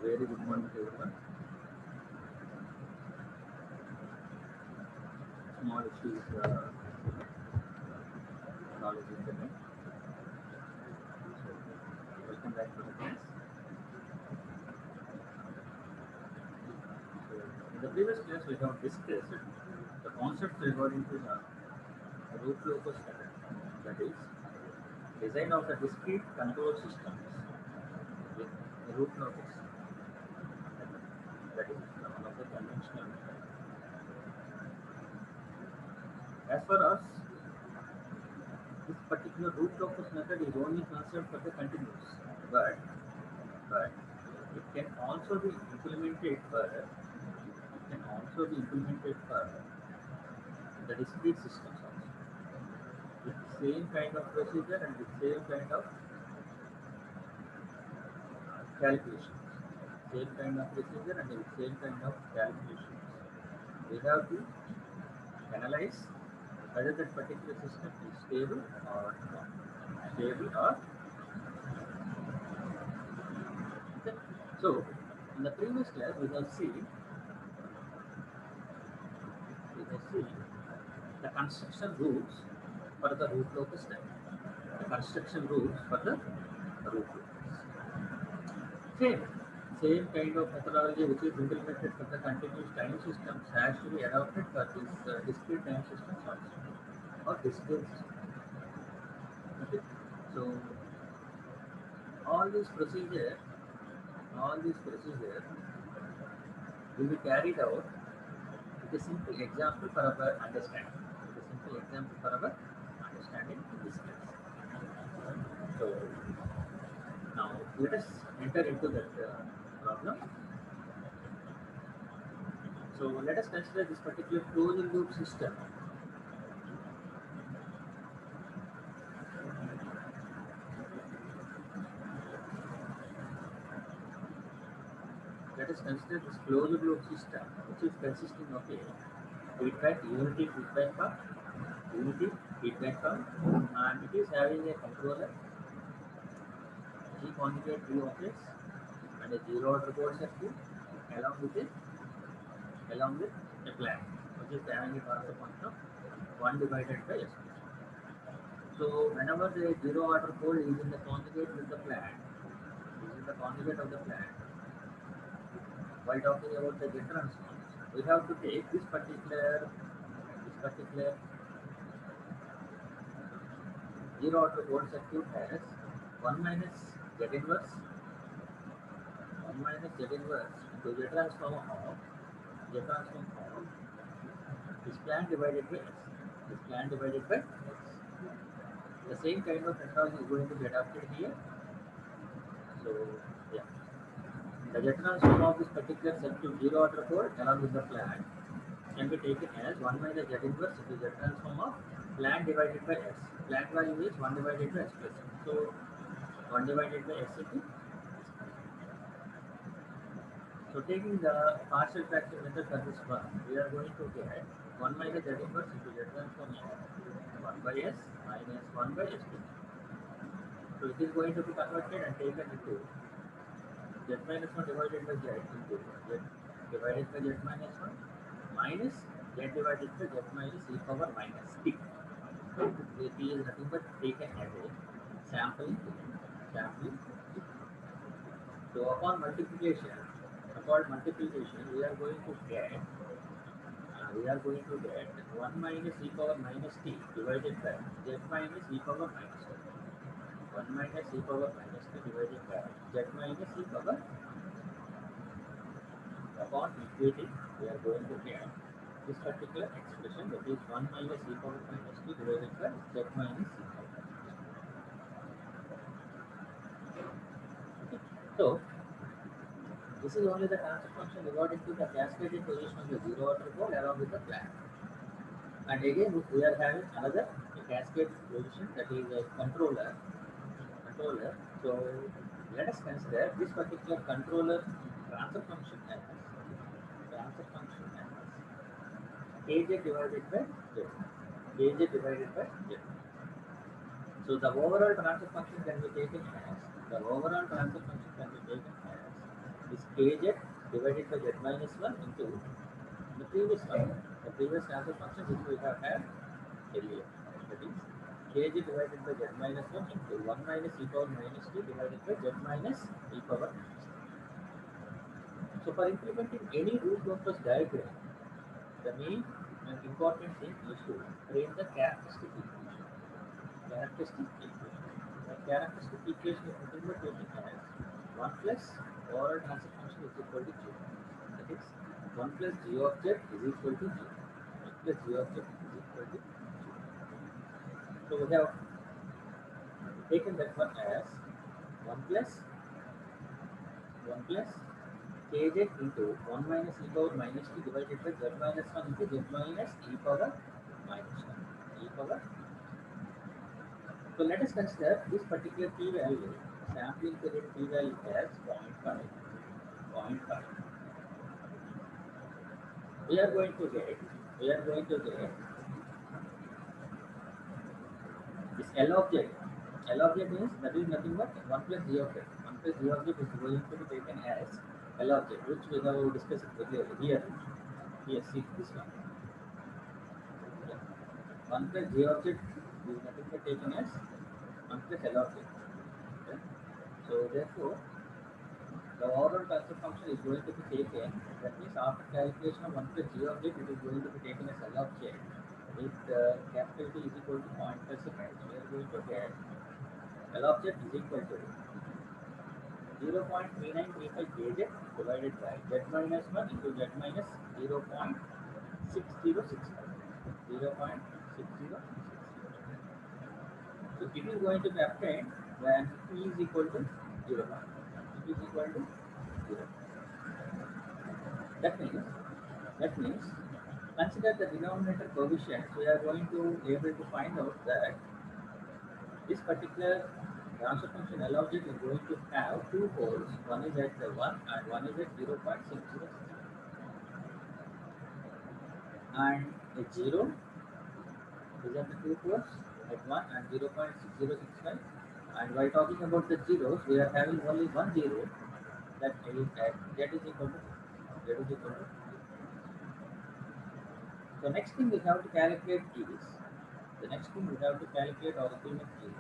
Very good morning to everyone. Small issues, knowledge internet. So, welcome back to the class. So, in the previous class, we have discussed the concepts regarding to the root locus method. That is, design of the discrete control systems with root locus method. That is one of the conventional method. As far as this particular root locus method is only concerned for the continuous, but but it can also be implemented for the discrete systems also with same kind of procedure and with same kind of calculations. Same kind of procedure and with same kind of calculations. We have to analyze whether that particular system is stable or not. Stable or okay. So in the previous class we have seen the construction rules for the root locus type. The construction rules for the root locus. Same, same kind of methodology which is implemented for the continuous time systems has to be adopted for this discrete time systems also or discrete systems. Okay. So all these procedure, all these procedure will be carried out with a simple example for our understanding. With a simple example for our understanding in this case. So now let us enter into that problem. So let us consider this particular closed loop system. Let us consider this closed loop system, which is consisting of a unity feedback pump, and it is having a controller, G conjugate V of x, and a zero order code circuit along with a plan, which is having a transfer function of 1 divided by s. So whenever the zero order code is in the conjugate with the plan, is in the conjugate of the plan, while talking about the jet transforms, we have to take this particular zero order code circuit has 1 minus z inverse 1 minus z inverse into z transform of is plan divided by x. Is plan divided by x. The same kind of methodology is going to be adopted here. So yeah, the jet transform of this particular circuit zero order code along with the plan can be taken as 1 minus z inverse into z transform of plan divided by x. Plan value is 1 divided by x plus x. So 1 divided by x into x. So taking the partial fraction method for this one, we are going to get 1 minus z inverse into z transform of 1 by s minus 1 by s plus. So it is going to be converted and taken into z minus 1 divided by z into z divided by z minus 1 minus z divided by z minus e power minus t. The t is nothing but taken as a sampling element. Sampling. So upon multiplication, we are going to get 1 minus e power minus t divided by z minus e power minus 1. 1 minus e power minus t divided by z minus e power minus 1. Upon equating, we are going to get this particular expression, that is 1 minus e power minus t divided by z minus e power minus 2. Okay. So this is only the transfer function regarding to the cascading position of the zero order code along with the plan. And again, we are having another cascade position, that is a controller. So let us consider this particular controller transfer function as kj divided by z. Kj divided by z. So the overall transfer function can be taken as this kz divided by z minus 1 into the previous one, the previous transfer function which we have had earlier. That is kg divided by z minus 1 into 1 minus e power minus t divided by z minus e power minus t. So for implementing any root locus diagram, the main and important thing is to frame the characteristic equation. Characteristic equation. The characteristic equation is nothing but taking as 1 plus oral transfer function is equal to 0. That is 1 plus g of z is equal to 0. 1 plus g of z is equal to 0. So we have taken that one as 1 plus 1 plus kz into 1 minus e power minus t divided by z minus 1 into z minus e power minus 1. E power. So let us consider this particular p value, sampling period p value as 0.5. 0.5. We are going to get this L object. L object means that is nothing but 1 plus g of z. 1 plus g of z is going to be taken as L object, which we have discussed earlier here. Here, see this one. 1 plus g of z is nothing but taken as 1 plus L of z. Okay? So therefore, the overall transfer function is going to be taken. That means after calculation of 1 plus g of z, it is going to be taken as L of z with capital T is equal to 0.5 seconds. We are going to get L of z is equal to 0.3935 kz divided by z minus 1 into z minus 0.6065. 0.6065. So it is going to be obtained when p is equal to 0. P is equal to 0. That means consider the denominator coefficients. We are going to be able to find out that this particular transfer function L of z is going to have two poles. One is at 1 and one is at 0.606. And a 0 is at the two poles at 1 and 0.6065. And while talking about the zeros, we are having only one zero, that is at z is equal to 0. So next thing we have to calculate is, or implement is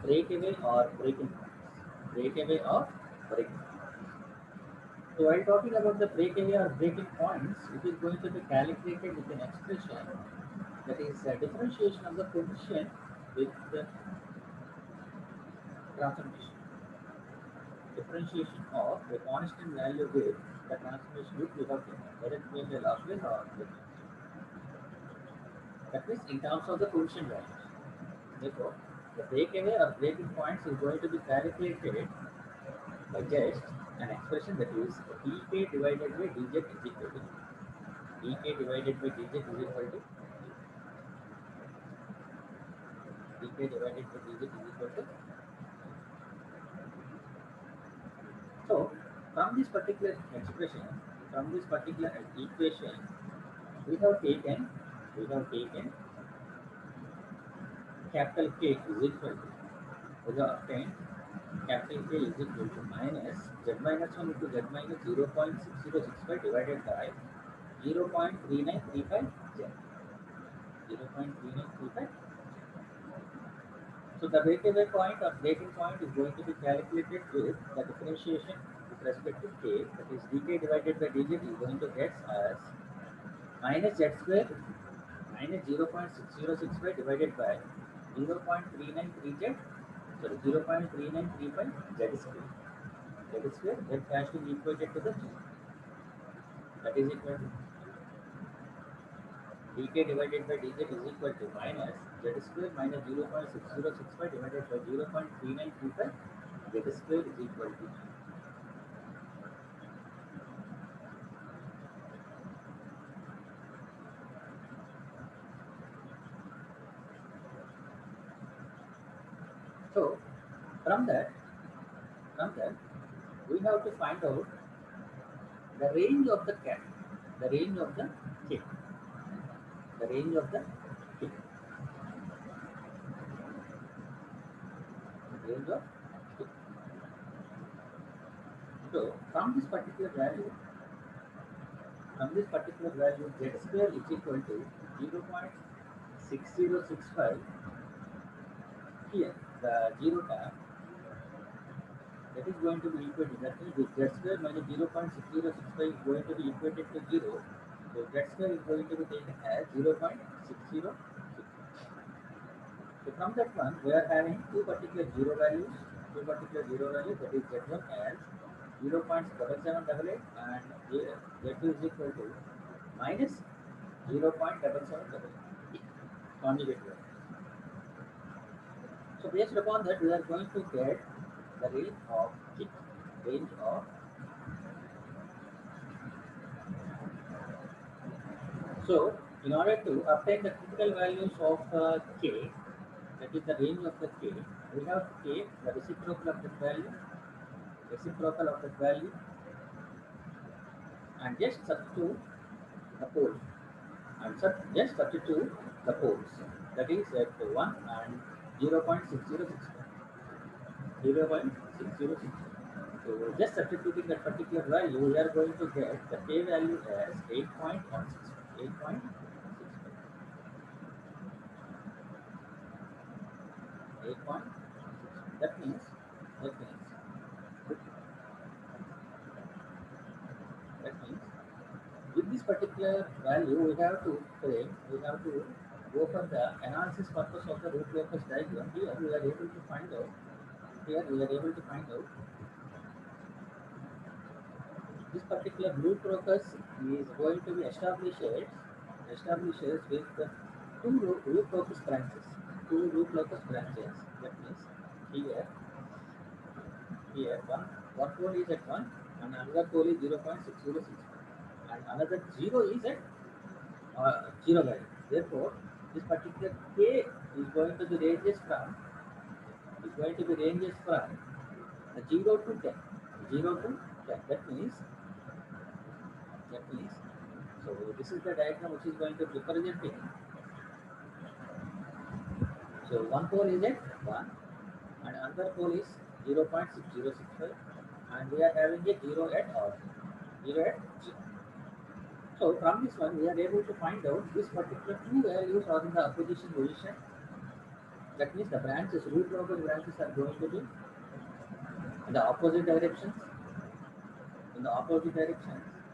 breakaway or breaking points. Breakaway or breaking points. So while talking about the breakaway or breaking points, it is going to be calculated with an expression, that is a differentiation of the coefficient with the transformation. Differentiation of a constant value with the transformation which we have taken, whether it means a lossless or the. That means in terms of the coefficient values. Therefore, the breakaway or breaking points is going to be calculated by just an expression, that is dk divided by dz is equal to dk divided by dz is equal to dk divided by dz is equal to. So from this particular expression, from this particular equation, we have taken capital K is equal to, we have obtained capital K is equal to minus z minus 1 into z minus 0.6065 divided by 0.3935 z. 0.3935. So the breakaway point or breaking point is going to be calculated with the differentiation with respect to k, that is dk divided by dz is going to get as minus z square minus 0.6065 divided by 0.393z, sorry, 0.3935 z square. Z has to be equated to the z. That is equal to dk divided by dz is equal to minus z square minus 0.6065 divided by 0.3935 z square is equal to. So from that we have to find out the range of the cat, the range of the k, the range of the k, the range of k. So from this particular value, z square is equal to 0.6065. Here the 0 tab, that is going to be equated, that means this z square minus 0.6065 is going to be equated to 0. So z square is going to be taken as 0.606. So from that one, we are having two particular zero values, that is z1 as 0.7788 and z2 is equal to minus 0.7788 conjugate value. So based upon that, we are going to get the range of k. So in order to obtain the critical values of k, that is the range of the k, we have to take the reciprocal of that value, and just substitute the poles, that is at 1 and 0.6065. So just substituting that particular value, we are going to get the k value as 8.165. That means with this particular value, we have to go for the analysis purpose of the root locus diagram. Here we are able to find out. This particular root locus is going to be established with the two root locus branches. That means here one pole is at 1 and another pole is 0.6065 and another 0 is at 0 value. Therefore, this particular k is going to be ranges from 0 to 10. That means so this is the diagram which is going to be representing. So one pole is at 1 and another pole is 0.6065 and we are having a 0 at 0. So from this one we are able to find out this particular two values are in the opposition position. That means the root locus branches are going to be in the opposite directions.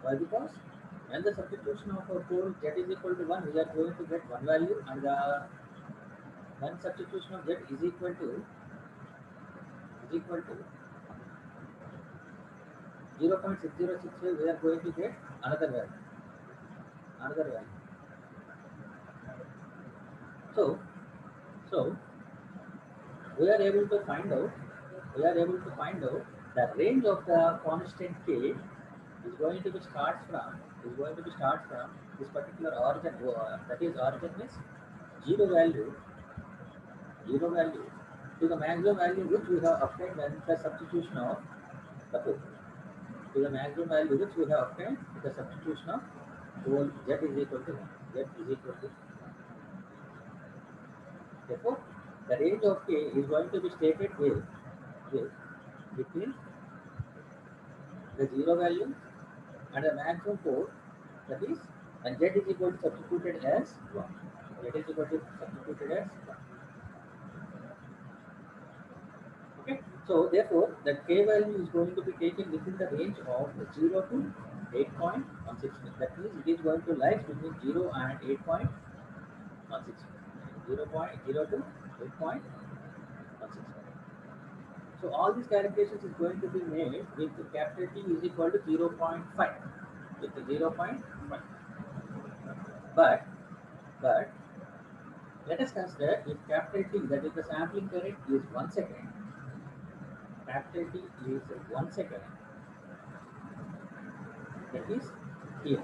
Why? Because when the substitution of a pole z is equal to 1, we are going to get one value, and when substitution of z is equal to 0.6065, we are going to get another value. So we are able to find out the range of the constant k is going to be start from this particular origin. That is origin means zero value to the maximum value which we have obtained when the substitution of the pole. To the maximum value which we have obtained with the substitution of pole z is equal to 1. Therefore, the range of k is going to be stated with between the zero value and the maximum pole, that is, and z is equal to substituted as 1. Okay. So therefore, the k value is going to be taken within the range of 0 to 8.16. That means it is going to lie between 0 and 8.16. 0.0 to 8.16. So all these calculations is going to be made with capital T is equal to 0.5. But let us consider if capital T, that is the sampling current, is 1 second. Capital T is 1 second. That is here.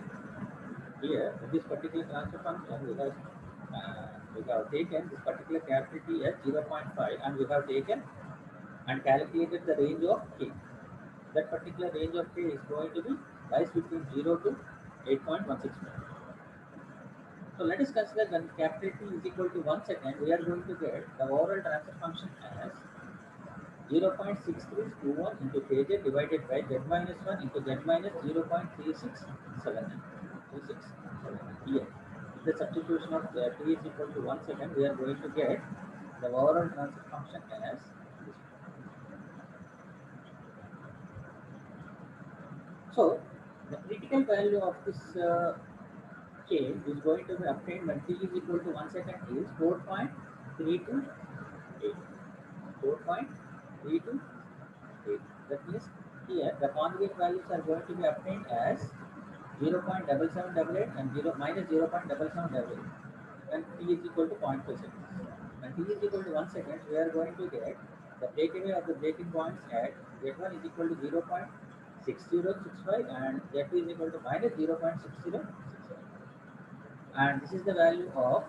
This particular transfer function we have taken this particular capital T as 0.5 and we have taken and calculated the range of k. That particular range of k is going to be lies between 0 to 8.16. So let us consider when capital T is equal to 1 second, we are going to get the overall transfer function as 0.6321 into kj divided by z minus 1 into z minus 0.3679. 3679. Here, with the substitution of t is equal to 1 second, we are going to get the overall transfer function as this. So, the critical value of this k is going to be obtained when t is equal to 1 second is 4.328. 4.328. That means here the conjugate values are going to be obtained as 0.7788 and 0.7788 when t is equal to 0.5 seconds. When t is equal to 1 second, we are going to get the breakaway of the breaking points at z1 is equal to 0.6065 and z2 is equal to minus 0.6067. And this is the value of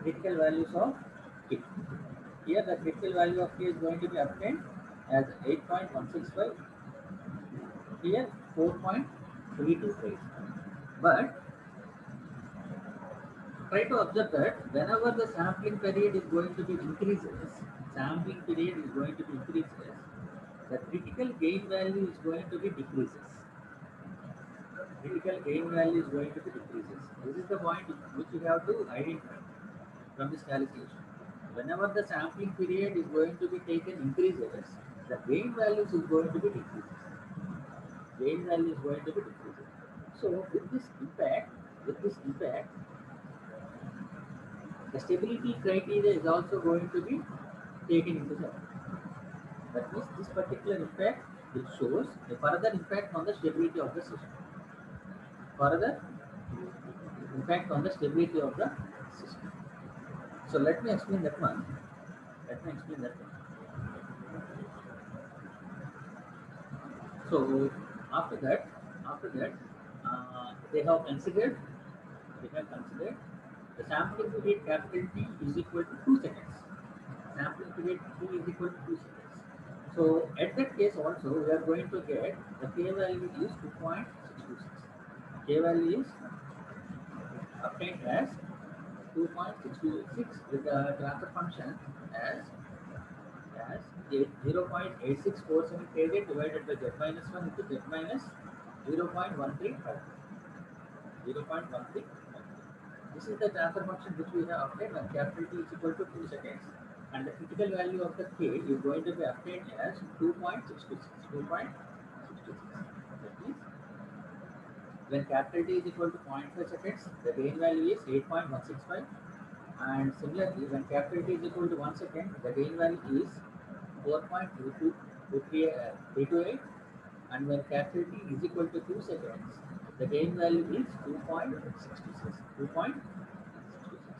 critical values of k. Here the critical value of k is going to be obtained as 8.165. Here 4.328. But try to observe that whenever the sampling period is going to be increases, sampling period is going to be increases, the critical gain value is going to be decreases. Critical gain value is going to be decreases. This is the point which you have to identify from this calculation. Whenever the sampling period is going to be taken increases, the gain values is going to be decreases. Gain value is going to be decreases. So with this impact, the stability criteria is also going to be taken into account. That means this particular impact which shows a further impact on the stability of the system. Further impact on the stability of the system. So let me explain that one. So after that, they have considered the sampling period capital T is equal to 2 seconds. Sampling period T is equal to 2 seconds. So at that case also we are going to get the k value is 2.626. K value is obtained as 2.626 with the transfer function as 0.8647 kj divided by z minus 1 into z minus 0.1353. 0.1353. This is the transfer function which we have obtained when capital T is equal to 2 seconds and the critical value of the k is going to be obtained as 2.626. 2.626. That means when capital T is equal to 0.5 seconds, the gain value is 8.165 and similarly when capital T is equal to 1 second, the gain value is 4.328 and when capital T is equal to 2 seconds, the gain value is 2.66. 2.66.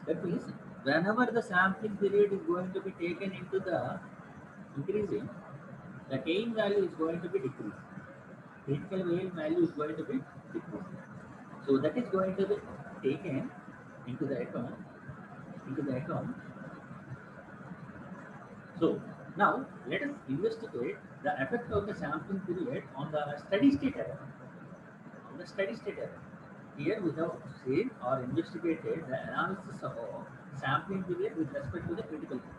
That means whenever the sampling period is going to be taken into the increasing, the gain value is going to be decreasing. Critical gain value is going to be decreasing. So that is going to be taken into the account. So now let us investigate the effect of the sampling period on the steady state error. Here we have seen or investigated the analysis of sampling period with respect to the critical gain.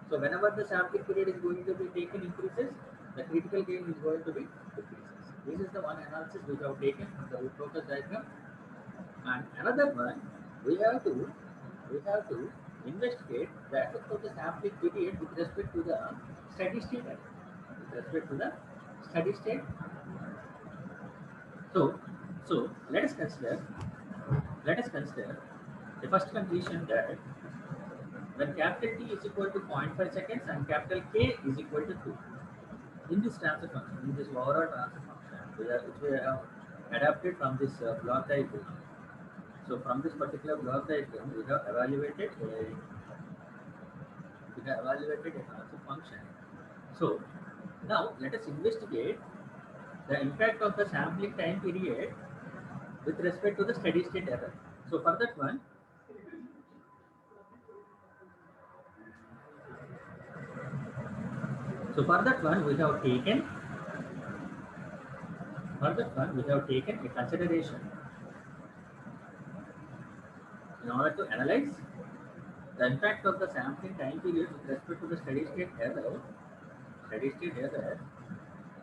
So whenever the sampling period is going to be taken increases, the critical gain is going to be decreases. This is the one analysis we have taken from the root locus diagram. And another one, we have to investigate the effect of the sampling period with respect to the steady state error. So let us consider the first condition that when capital T is equal to 0.5 seconds and capital K is equal to 2. In this transfer function, in this overall transfer function, which we have adapted from this block diagram. So from this particular block diagram, we have evaluated a transfer function. So now let us investigate the impact of the sampling time period with respect to the steady state error. So for that one, we have taken a consideration in order to analyze The impact of the sampling time period with respect to the steady state error,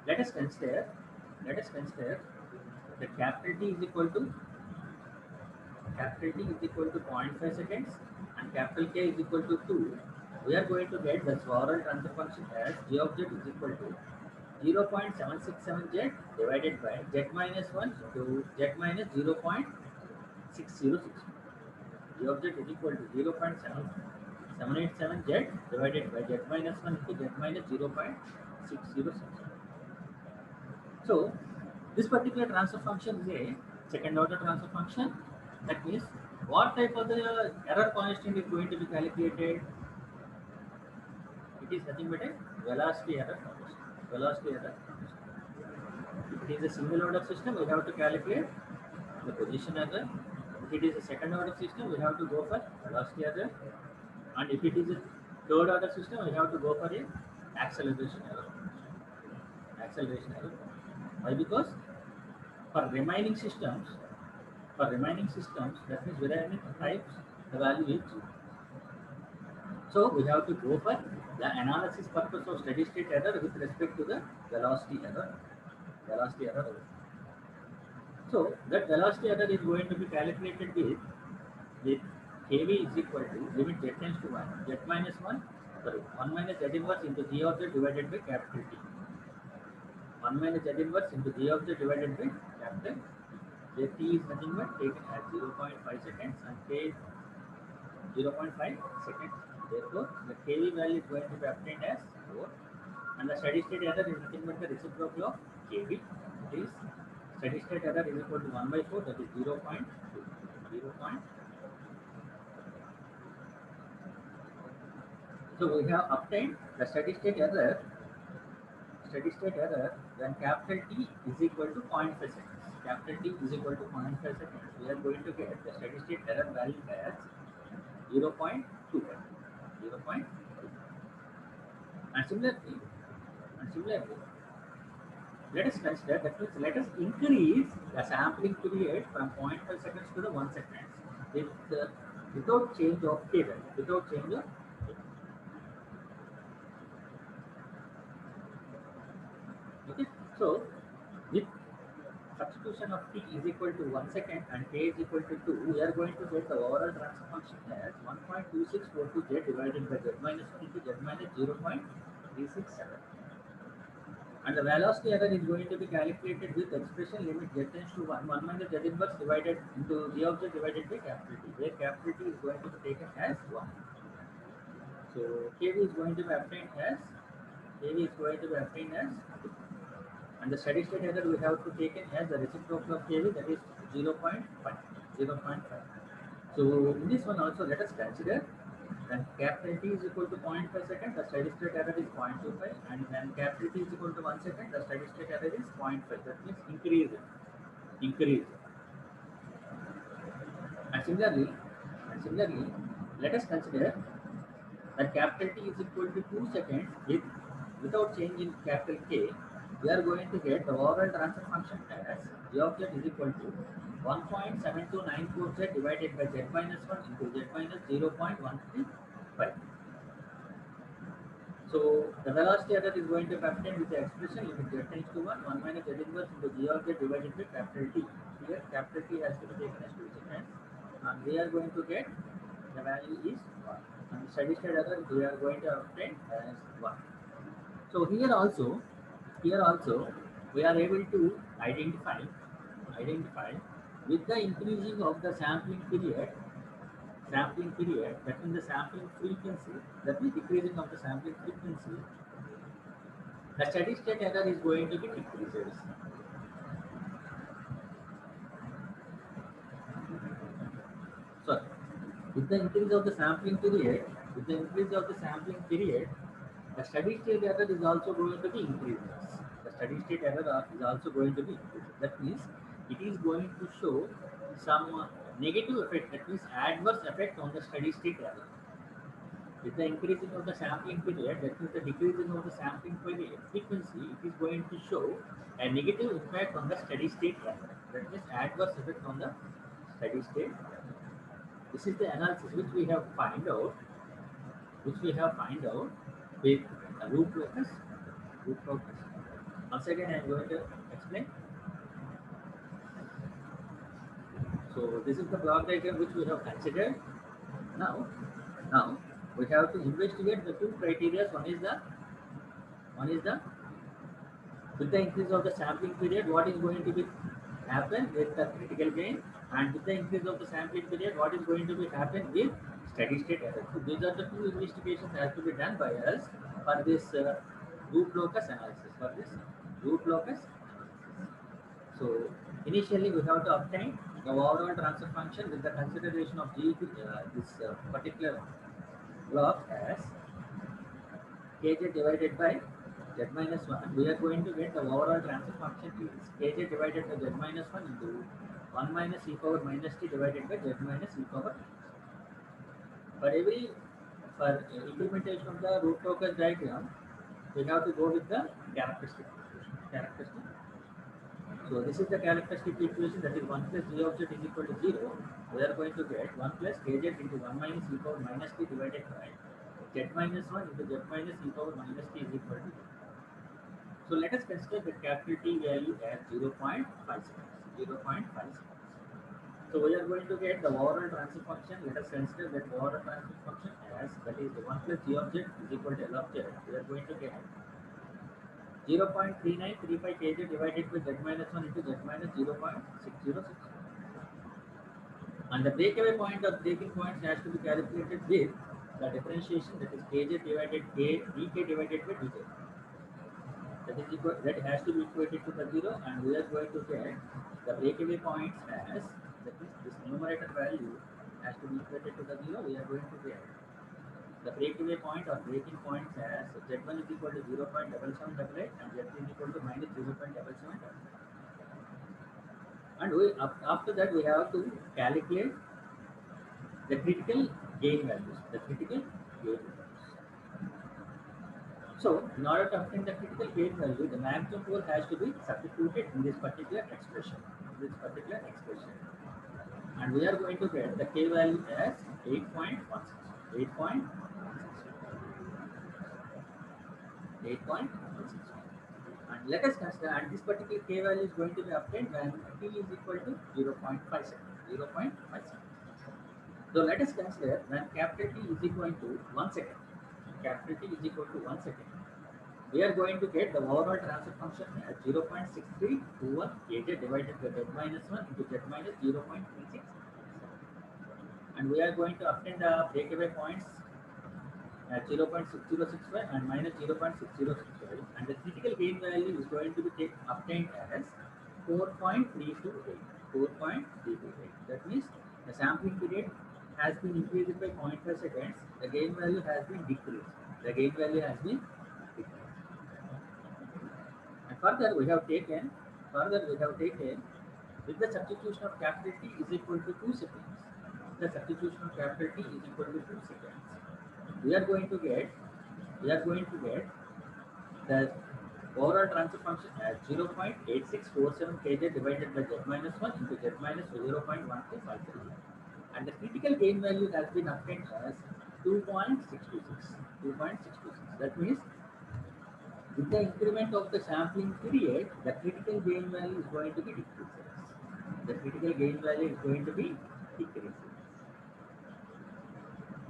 let us consider, that capital T is equal to 0.5 seconds and capital K is equal to 2. We are going to get the Swaral transfer function as g of z is equal to 0.767z divided by z minus 1 to z minus 0.606. G of z is equal to 0.787z divided by z minus 1 into z minus 0.606. So this particular transfer function is a second order transfer function. That means what type of the error constant is going to be calculated? It is nothing but a velocity error constant. Velocity error constant. If it is a single order system, we have to calculate the position error. If it is a second order system, we have to go for velocity error. And if it is a third order system, we have to go for a acceleration error. Acceleration error. Why? Because for remaining systems, that means remaining types, the value is 0. So we have to go for the analysis purpose of steady state error with respect to the velocity error. Velocity error. So that velocity error is going to be calculated with kv is equal to limit z tends to 1, z minus 1, sorry, 1 minus z inverse into g of z divided by capital T. 1 minus z inverse into g of z divided by capital J t is nothing but taken as 0.5 seconds and k is 0.5 seconds. Therefore, the kV value is going to be obtained as 4 and the steady state error is nothing but the reciprocal of kV. It is steady state error is equal to 1 by 4, that is 0.2. 0. So we have obtained the steady state error when capital T is equal to 0.5 seconds. Capital T is equal to 0.5 seconds. We are going to get the steady state error value as 0.2. 0.2. And similarly, let us consider, that means let us increase the sampling period from 0.5 seconds to the 1 second without change of K value. Without change of K. Okay. So with substitution of t is equal to 1 second and k is equal to 2, we are going to get the overall transfer function as 1.2642z divided by z minus 1 into z minus 0.367. And the velocity error is going to be calculated with expression limit z tends to 1, 1 minus z inverse divided into g of z divided by capital T, where capital T is going to be taken as 1. So kv is going to be obtained as 2. And the steady state error we have to take in as the reciprocal of kV, that is 0.5. 0.5. So in this one also let us consider when capital T is equal to 0.5 second, the steady state error is 0.25, and when capital T is equal to 1 second, the steady state error is 0.5. That means increase. And similarly, let us consider that capital T is equal to 2 seconds without change in capital K. We are going to get the overall transfer function as g of z is equal to 1.7294z divided by z minus 1 into z minus 0.135. So the velocity error is going to be obtained with the expression limit z tends to 1 minus z inverse into g of z divided by capital T. Here capital T has to be taken as 2 seconds and we are going to get the value is 1. And the steady state error we are going to obtain as 1. So here also we are able to identify with the increasing of the sampling period, that means the sampling frequency, that means decreasing of the sampling frequency, the steady state error is going to be decreases. So with the increase of the sampling period, the steady state error is also going to be increases. The steady state error is also going to be increases. That means it is going to show some negative effect, that means adverse effect on the steady state error. With the increasing of the sampling period, that means the decreasing of the sampling period frequency, it is going to show a negative impact on the steady state error. That means adverse effect on the steady state error. This is the analysis which we have find out which we have find out with a root locus, root locus. Once again, I am going to explain. So this is the block diagram which we have considered. Now, now we have to investigate the two criteria. One is the with the increase of the sampling period, what is going to be happen with the critical gain, and with the increase of the sampling period, what is going to be happen with steady state error. So these are the two investigations that have to be done by us for this root locus analysis. For this root locus analysis. So initially we have to obtain the overall transfer function with the consideration of this particular block as kj divided by z minus 1, we are going to get the overall transfer function is kj divided by z minus 1 into 1 minus e power minus t divided by z minus e power. For every implementation of the root locus diagram, we have to go with the characteristic equation. Characteristic. So this is the characteristic equation, that is 1 plus g of z is equal to 0. We are going to get 1 plus kz into 1 minus e power minus t divided by z minus 1 into z minus e power minus t is equal to 0. So let us consider the capital T value as 0.5 seconds. 0.5 seconds. So we are going to get the overall transfer function. Let us consider that overall transfer function as, that is 1 plus g of z is equal to L of z. We are going to get 0.3935 kg divided by z minus 1 into z minus 0.606. And the breakaway point or breaking point has to be calculated with the differentiation, that is kj divided k dk divided by dz. That is equal, that has to be equated to the 0, and we are going to get the breakaway points as, that is this numerator value has to be equated to the 0. We are going to get the breakaway point or breaking points as z1 is equal to 0.7788 and z2 is equal to minus 0.77. And after that we have to calculate the critical gain values. The critical gain values. So, in order to obtain the critical gain value, the maximum pole has to be substituted in this particular expression. And we are going to get the k value as 8.16. 8.16. And let us consider, and this particular k value is going to be obtained when t is equal to 0.5 seconds. 0.5 seconds. So let us consider when capital T is equal to 1 second. Capital T is equal to 1 second. We are going to get the overall transfer function as 0.6321 kj divided by z minus 1 into z minus 0.36. And we are going to obtain the breakaway points at 0.6065 and minus 0.6065. And the critical gain value is going to be obtained as 4.328. 4.328. That means the sampling period has been increased by 0.5 seconds. The gain value has been decreased. The gain value has been decreased. And further we have taken with the substitution of capital T is equal to 2 seconds. The substitution of capital T is equal to 2 seconds. We are going to get the overall transfer function as 0.8647 kj divided by z minus 1 into z minus 0.1353. And the critical gain value has been obtained as 2.626. 2.626. That means with the increment of the sampling period, the critical gain value is going to be decreasing. The critical gain value is going to be decreasing.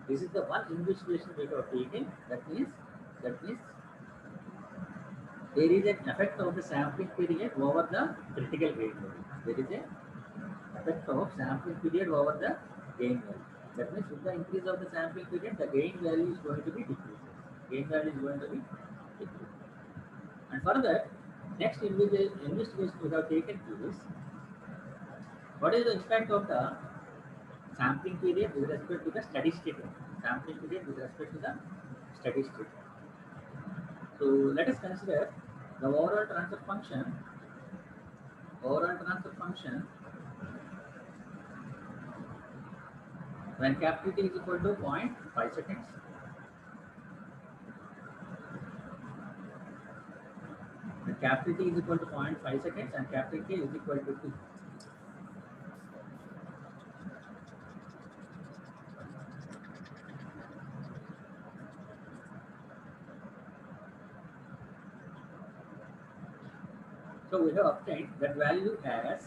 This is the one investigation we have taken. That means there is an effect of the sampling period over the critical gain value. There is an effect of sampling period over the gain value. That means with the increase of the sampling period, the gain value is going to be decreasing. Gain value is going to be decreasing. And further, next investigation we have taken is what is the impact of the sampling period with respect to the steady state. Sampling period with respect to the steady state. So let us consider the overall transfer function. When capital T is equal to 0.5 seconds. When capital T is equal to 0.5 seconds and capital K is equal to 2. So we have obtained that value as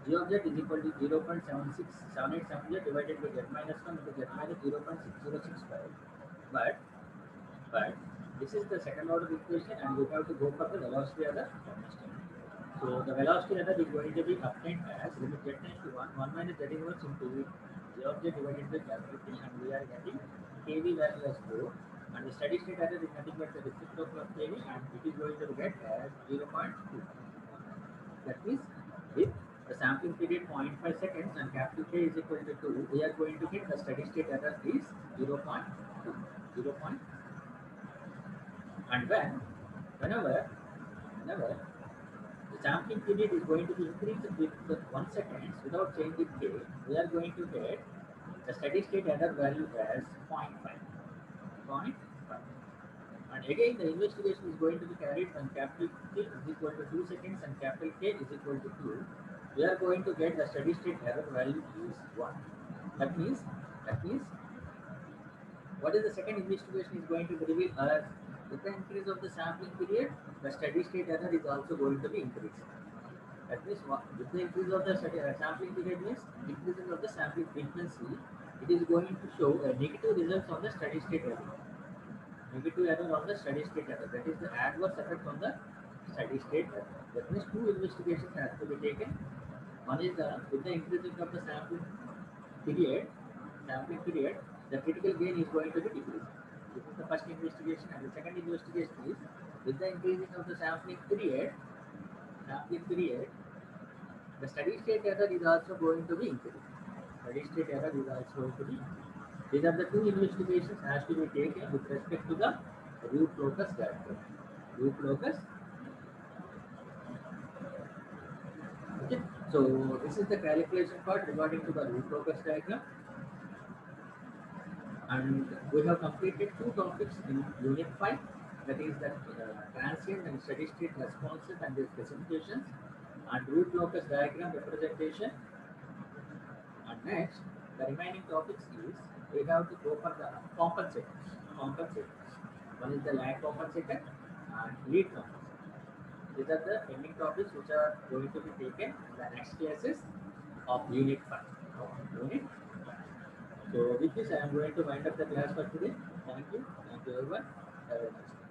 g of z is equal to 0.767870 divided by z minus 1 into z minus 0.6065. But this is the second order equation and we have to go for the velocity of the thermistor. So the velocity error is going to be obtained as limit z tends to 1 minus z inverse into g of z divided by capital T, and we are getting kV value as 4, and the steady state error is nothing but the reciprocal of kV, and it is going to get as 0.2. That means with the sampling period 0.5 seconds and capital K is equal to 2, we are going to get the steady state error is 0.2. 0. And whenever the sampling period is going to be increased with 1 second without changing K, we are going to get the steady state error value as 0.5. 0.5. And again, the investigation is going to be carried when capital T is equal to 2 seconds and capital K is equal to 2. We are going to get the steady state error value is 1. That means, what is the second investigation is going to reveal us? With the increase of the sampling period, the steady state error is also going to be increasing. That means with the increase of the sampling period means increasing of the sampling frequency, it is going to show a negative results on the steady state error. Negative error on the steady state error. That is the adverse effect on the steady state error. That means two investigations have to be taken. One is with the increasing of the sampling period, the critical gain is going to be decreased. This is the first investigation, and the second investigation is with the increasing of the sampling period, the steady state error is also going to be increased. Steady state error is also going to be increased. These are the two investigations has to be taken with respect to the root locus diagram. Root locus. Okay. So this is the calculation part regarding to the root locus diagram. And we have completed two topics in Unit 5, that is the transient and steady state responses and their specifications, and root locus diagram representation. And next, the remaining topics is we have to go for the compensators. One is the lag compensator and lead compensator. These are the pending topics which are going to be taken in the next classes of Unit 5. So with this, I am going to wind up the class for today. Thank you everyone. Have a nice day.